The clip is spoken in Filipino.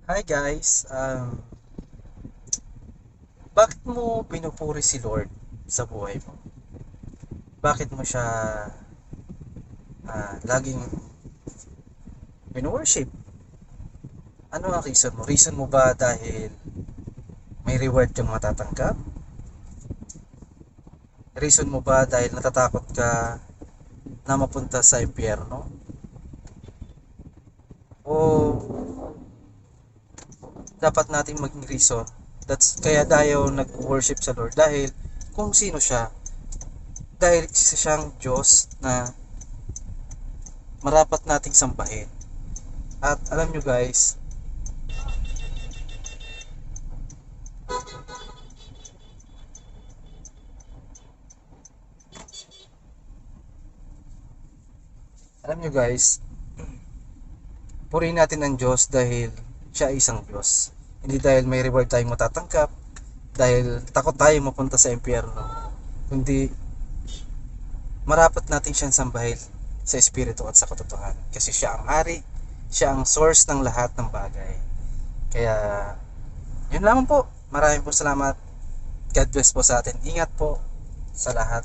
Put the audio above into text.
Hi guys, bakit mo pinupuri si Lord sa buhay mo? Bakit mo siya laging wino-worship? Ano ang reason mo? Reason mo ba dahil may reward kang matatanggap? Reason mo ba dahil natatakot ka na mapunta sa impyerno? O dapat nating maging reason kaya tayo nag-worship sa Lord dahil kung sino siya, dahil isa siyang Diyos na marapat nating sambahin. At alam nyo guys, alam nyo guys, purihin natin ang Diyos dahil siya ay isang Diyos. Hindi dahil may reward tayong matatanggap, dahil takot tayo mapunta sa impyerno, kundi marapat natin siyang sambahin sa espiritu at sa katotohanan. Kasi siya ang hari, siya ang source ng lahat ng bagay. Kaya, yun lamang po. Maraming po salamat. God bless po sa atin. Ingat po sa lahat.